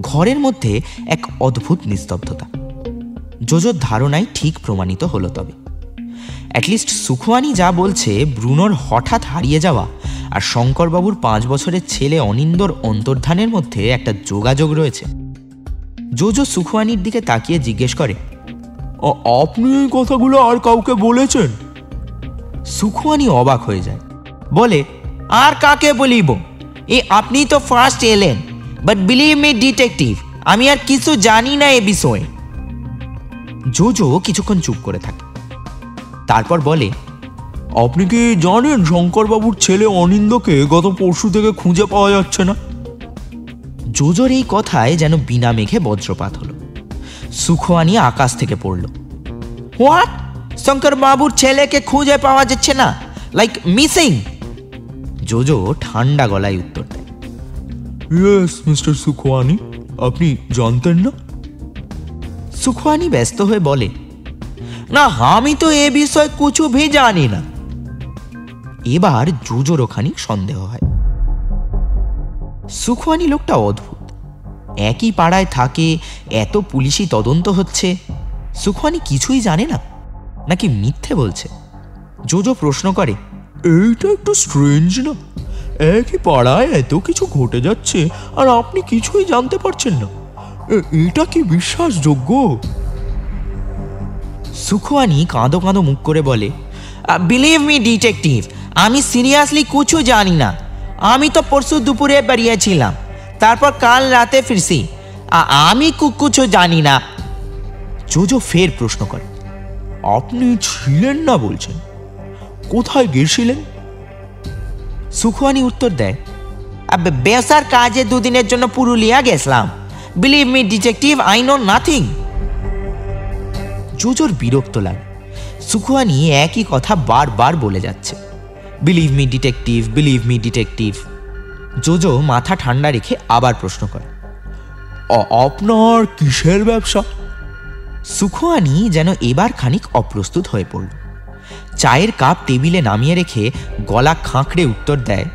ঘরের মধ্যে এক অদ্ভুত নিস্তব্ধতা। জোজোর ধারণাই ঠিক প্রমাণিত হলো। তবে অ্যাটলিস্ট সুখোয়ানি যা বলছে, ব্রুনোর হঠাৎ হারিয়ে যাওয়া আর শঙ্করবাবুর 5 বছরের ছেলে অনিন্দর অন্তর্ধানের মধ্যে একটা যোগাযোগ রয়েছে। জোজো সুখোয়ানির দিকে তাকিয়ে জিজ্ঞেস করে, আপনি এই কথাগুলো আর কাউকে বলেছেন? সুখোয়ানি অবাক হয়ে যায়, বলে, আর কাকে বলিব, আপনি তো ফার্স্ট এলেন। বাট বিলিভ মি ডিটেকটিভ, আমি আর কিছু জানি না এ বিষয়ে। জোজো কিছুক্ষণ চুপ করে থাকে, তারপর বলে, আপনি কি জানেন শঙ্করবাবুর ছেলে অনিন্দকে গত পরশু থেকে খুঁজে পাওয়া যাচ্ছে না? জোজোর এই কথায় যেন বিনা মেঘে বজ্রপাত হলো। সুখোয়ানি আকাশ থেকে পড়ল। হোয়াট? শঙ্করবাবুর ছেলেকে খুঁজে পাওয়া যাচ্ছে না? Like missing? জোজো ঠান্ডা গলায় উত্তর দেয়, ইয়েস মিস্টার সুখোয়ানি, আপনি জানতেন না? সুখোয়ানি ব্যস্ত হয়ে বলে, না, আমি তো এ বিষয়ে কিছু ভি জানি না। এবার জোজোর ওখানে সন্দেহ হয়। সুখোয়ানি লোকটা অদ্ভুত। একই পাড়ায় থাকে, এত পুলিশি তদন্ত হচ্ছে, সুখোয়ানি কিছুই জানে না নাকি মিথ্যে বলছে? জোজো প্রশ্ন করে, এইটা একটু স্ট্রেঞ্জ না? একই পাড়ায় এত কিছু ঘটে যাচ্ছে আর আপনি কিছুই জানতে পারছেন না। এটা কি বিশ্বাসযোগ্য? সুখোয়ানি কাঁদো কাঁদো মুখ করে বলে, বিলিভ মি ডিটেকটিভ, আমি সিরিয়াসলি কিছু জানি না। আমি তো পরশু দুপুরে বেরিয়েছিলাম, তারপর কাল রাতে ফিরছি। আমি কিছু জানি না। জোজো ফের প্রশ্ন করে, আপনি ছিলেন না বলছেন? কোথায় গেছিলেন? সুখোয়ানি উত্তর দেয়, ব্যবসার কাজে 2 দিনের জন্য পুরুলিয়া গেছিলাম। Believe me detective, I know nothing. জোজোর বিরক্ত লাগে। সুখোয়ানি একই কথা বারবার বলে যাচ্ছে, believe me detective, believe me detective. Jojo মাথা ঠান্ডা রেখে আবার প্রশ্ন করে, আপনার কিসের ব্যবসা? সুখোয়ানি যেন এবার খানিক অপ্রস্তুত হয়ে পড়ল। চায়ের কাপ টেবিলে নামিয়ে রেখে গলা খাঁকড়ে উত্তর দেয়,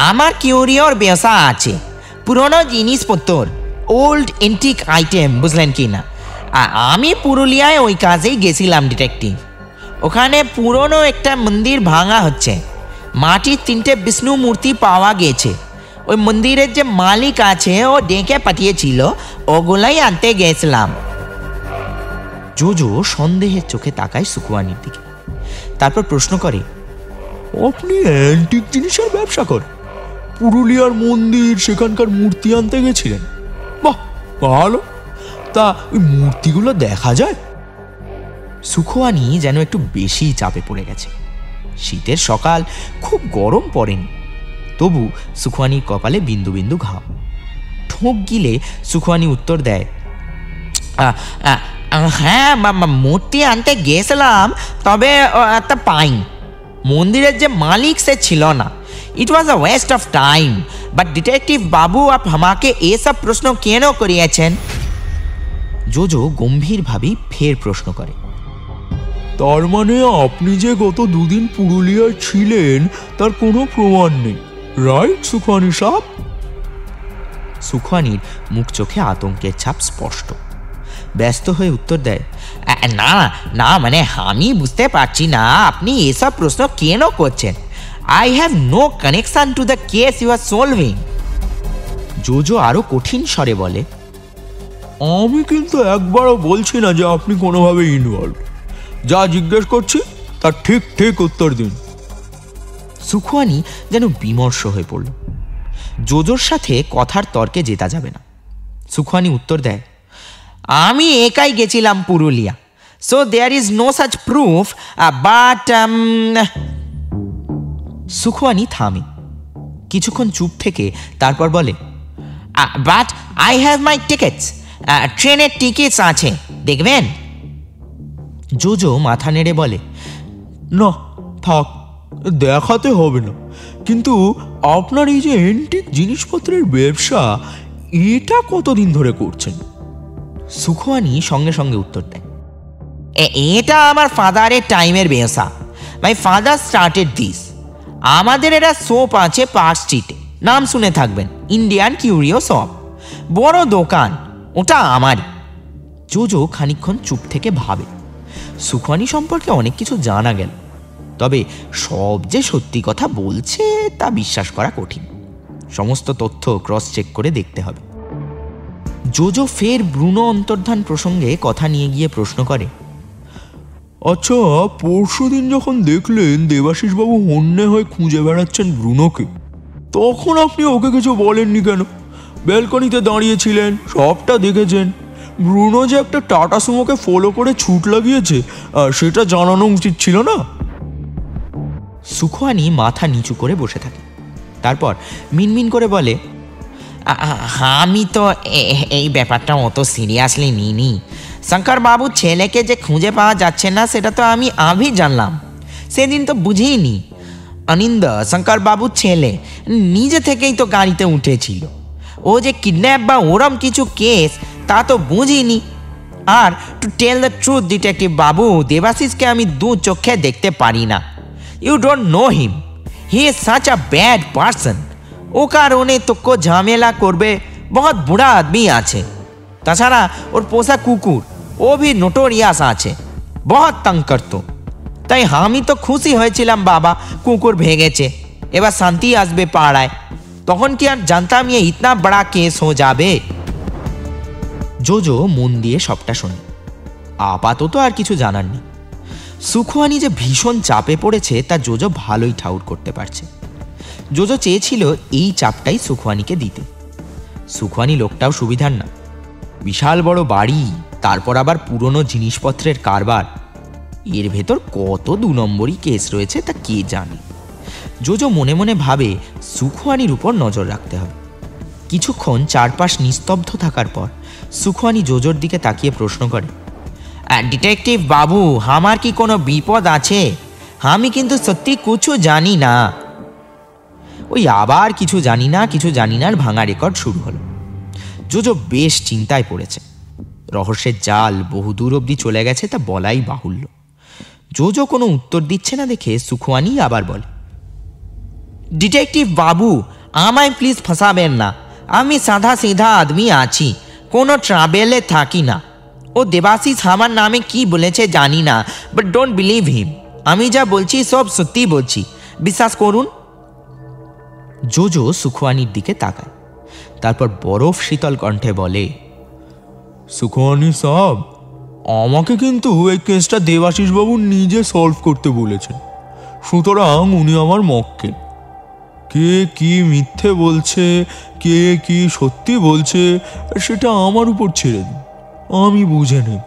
আমার কিউরিওর ব্যবসা আছে, পুরনো জিনিসপত্র, ওল্ড এন্টিক আইটেম, বুঝলেন কি না? আমি পুরুলিয়ায় ওই কাজেই গেছিলাম ডিটেকটিভ। ওখানে পুরনো একটা মন্দির ভাঙা হচ্ছে, মাটির 3টে বিষ্ণু মূর্তি পাওয়া গেছে। ওই মন্দিরের যে মালিক আছে ও ডেকে পাঠিয়েছিল, ওগুলাই আনতে গেছিলাম। জোজো সন্দেহের চোখে তাকায় সুখোয়ানির দিকে, তারপর প্রশ্ন করে, আপনি অ্যান্টিক জিনিসের ব্যবসা করেন? পুরুলিয়ার মন্দির, সেখানকার মূর্তি আনতে গেছিলেন? বাহ, ভালো। তা ওই মূর্তিগুলো দেখা যায়? সুখোয়ানি যেন একটু বেশি চাপে পড়ে গেছে। শীতের সকাল, খুব গরম পড়েনি, তবু সুখোয়ানির কপালে বিন্দু বিন্দু ঘাম। ঠোক গিলে সুখোয়ানি উত্তর দেয়, হ্যাঁ, মূর্তি আনতে গেছিলাম, তবে একটা পাইন। মন্দিরের যে মালিক সে ছিল না। It was a waste of time. But detective বাবু, আপ আমাকে এসব প্রশ্ন কেন করিয়েছেন? জোজো গম্ভীরভাবে ফের প্রশ্ন করে, তার মানে আপনি যে গত 2 দিন পুরুলিয়ায় ছিলেন তার কোনো প্রমাণ নেই, রাইট সুখোয়ানি সাহেব? সুখোয়ানির মুখ চোখে আতঙ্কের ছাপ স্পষ্ট। ব্যস্ত হয়ে উত্তর দেয়, না না, মানে আমি বুঝতে পারছি না আপনি এসব প্রশ্ন কেন করছেন। I have no connection to the case you are solving. Jojo আরো কঠিন স্বরে বলে, আমি কিন্তু একবারও বলছি না যে আপনি কোনোভাবে ইনভলভ। যা জিজ্ঞেস করছি তার ঠিক ঠিক উত্তর দিন। সুখোয়ানি যেন বিমর্ষ হয়ে পড়ল। জোজোর সাথে কথার তর্কে জেতা যাবে না। সুখোয়ানি উত্তর দেয়, আমি একাই গেছিলাম Purulia, so there is no such proof, but Sukhwani থামে, কিছুক্ষণ চুপ থেকে তারপর বলে, but I have my tickets, ট্রেনের টিকিটস আছে, দেখবেন? জোজো মাথা নেড়ে বলে, না থাক, দেখাতে হবে না, কিন্তু আপনার এই যে অ্যান্টিক জিনিসপত্রের ব্যবসা, এটা কতদিন ধরে করছেন? সুখোয়ানি সঙ্গে সঙ্গে উত্তর দেয়, এটা আমার ফাদারের টাইমের ব্যবসা। My father started this. আমাদের একটা শপ আছে পার্ক স্ট্রিটে, নাম শুনে থাকবেন, ইন্ডিয়ান কিউরিও শপ, বড় দোকান, ওটা আমারই। জোজো খানিকক্ষণ চুপ থেকে ভাবে। সুখওয়ানি সম্পর্কে অনেক কিছু জানা গেল, তবে সব যে সত্যি কথা বলছে তা বিশ্বাস করা কঠিন। সমস্ত তথ্য ক্রস চেক করে দেখতে হবে। জোজো ফের ব্রুনো অন্তর্ধান প্রসঙ্গে কথা নিয়ে গিয়ে প্রশ্ন করে, আচ্ছা, পরশুদিন যখন দেখলেন দেবাশিসবাবু হন্যে হয়ে খুঁজে বেড়াচ্ছেন ব্রুনোকে, তখন আপনি ওকে কিছু বলেননি কেন? ব্যালকনিতে দাঁড়িয়েছিলেন, সবটা দেখেছেন। ব্রুনো যে একটা টাটা সুমোকে ফলো করে ছুট লাগিয়েছে, সেটা জানানো উচিত ছিল না? সুখওয়ানি মাথা নিচু করে বসে থাকে, তারপর মিনমিন করে বলে, আমি তো এই ব্যাপারটা অত সিরিয়াসলি নিইনি। শঙ্কর বাবুর ছেলেকে যে খুঁজে পাওয়া যাচ্ছে না সেটা তো আমি জানলাম, সেদিন তো বুঝিনি। অনিন্দ শঙ্কর বাবুর ছেলে নিজে থেকেই তো গাড়িতে উঠেছিল, ও যে কিডন্যাপ বা ওরম কিছু কেস তা তো বুঝিনি। আর to tell the truth detective বাবু, দেবাশিসকে আমি দু চোখে দেখতে পারি না। You don't know him, he is such a bad person. ও কারণে তোকে ঝামেলা করবে বহুত বুড়া আদমি আছে। তাছাড়া ওর পোষা কুকুর, ও ভি নোটোরিয়াস আছে, বহুত তং করতো। তাই আমি তো খুশি হয়েছিলাম বাবা কুকুর ভেঙেছে, এবার শান্তি আসবে পাড়ায়। তখন কি আর জানতাম ये इतना बड़ा केस हो যাবে। জোজো মন দিয়ে সবটা শোনে, আপাতত আর কিছু জানার নেই। সুখওয়ানি যে ভীষণ চাপে পড়েছে তা জোজো ভালোই ঠাউর করতে পারছে। জোজো চেয়েছিল এই চাপটাই সুখওয়ানিকে দিতে। সুখওয়ানি লোকটাও সুবিধার না, বিশাল বড় বাড়ি, তারপর আবার পুরনো জিনিসপত্রের কারবার, এর ভেতর কত 2 নম্বরই কেস রয়েছে তা কে জানে। জোজো মনে মনে ভাবে সুখওয়ানির উপর নজর রাখতে হবে। কিছুক্ষণ চারপাশ নিস্তব্ধ থাকার পর সুখওয়ানি জোজোর দিকে তাকিয়ে প্রশ্ন করে, ডিটেকটিভ বাবু, আমার কি কোনো বিপদ আছে? আমি কিন্তু সত্যি কিছু জানি না। ওই আবার কিছু জানি নার ভাঙা রেকর্ড শুরু হলো। জোজো বেশ চিন্তায় পড়েছে। রহস্যের জাল বহুদূর অবধি চলে গেছে তা বলাই বাহুল্য। জোজো কোনো উত্তর দিচ্ছে না দেখে সুখওয়ানি আবার বলে, ডিটেকটিভ বাবু, আমায় প্লিজ ফাঁসাবেন না। আমি সাদা সিধা আদমি আছি, কোনো ট্রাভেলে থাকি না। ও দেবাশিস আমার নামে কি বলেছে জানি না, বাট ডোন্ট বিলিভ হিম। আমি যা বলছি সব সত্যি বলছি, বিশ্বাস করুন। জোজো সুখওয়ানির দিকে তাকায়, তারপর বরফ শীতল কণ্ঠে বলে, সুখওয়ানি সাহেব, আমাকে কিন্তু এই কেসটা দেবাশিসবাবু নিজে সলভ করতে বলেছেন, সুতরাং উনি আমার মক্কেল। কে কি মিথ্যে বলছে, কে কি সত্যি বলছে, সেটা আমার উপর ছেড়ে দিন, আমি বুঝে নেব।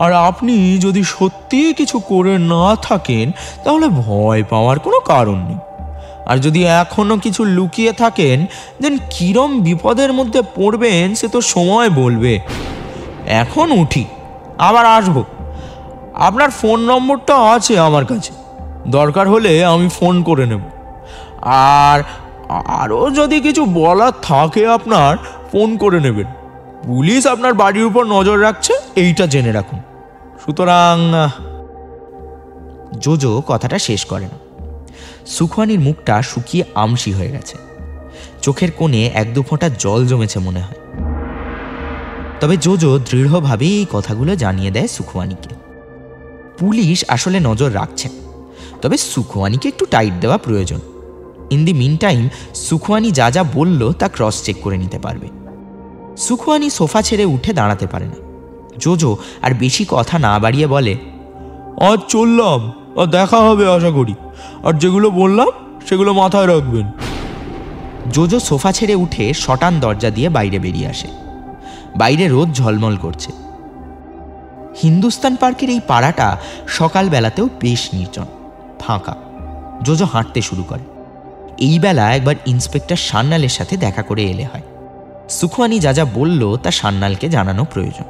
আর আপনি যদি সত্যি কিছু করে না থাকেন তাহলে ভয় পাওয়ার কোনো কারণ নেই। আর যদি এখনও কিছু লুকিয়ে থাকেন, দেন কিরম বিপদের মধ্যে পড়বেন সে তো সময় বলবে। এখন উঠি, আবার আসবো। আপনার ফোন নম্বরটা আছে আমার কাছে, দরকার হলে আমি ফোন করে নেব। আর আরও যদি কিছু বলার থাকে আপনার, ফোন করে নেবেন। পুলিশ আপনার বাড়ির উপর নজর রাখছে, এইটা জেনে রাখুন। সুতরাং জোজো কথাটা শেষ করে না। সুখওয়ানির মুখটা শুকিয়ে আমসি হয়ে গেছে, চোখের কোণে 1-2 ফোঁটা জল জমেছে মনে হয়। তবে জোজো দৃঢ়ভাবে এই কথাগুলো জানিয়ে দেয় সুখওয়ানিকে। পুলিশ আসলে নজর রাখছে, তবে সুখওয়ানিকে একটু টাইট দেওয়া প্রয়োজন। ইন দি মিন টাইম সুখওয়ানি যা যা বলল তা ক্রস চেক করে নিতে পারবে। সুখওয়ানি সোফা ছেড়ে উঠে দাঁড়াতে পারে না। জোজো আর বেশি কথা না বাড়িয়ে বলে, আজ চললাম, আর দেখা হবে আশা করি। আর যেগুলো বললাম সেগুলো মাথায় রাখবেন। জোজো সোফা ছেড়ে উঠে শটান দরজা দিয়ে বাইরে বেরিয়ে আসে। বাইরে রোদ ঝলমল করছে। হিন্দুস্তান পার্কের এই পাড়াটা সকালবেলাতেও বেশ নির্জন, ফাঁকা। জোজো হাঁটতে শুরু করে। এই বেলা একবার ইন্সপেক্টর সান্যালের সাথে দেখা করে এলে হয়। সুখওয়ানি যা যা বলল তা সান্যালকে জানানো প্রয়োজন।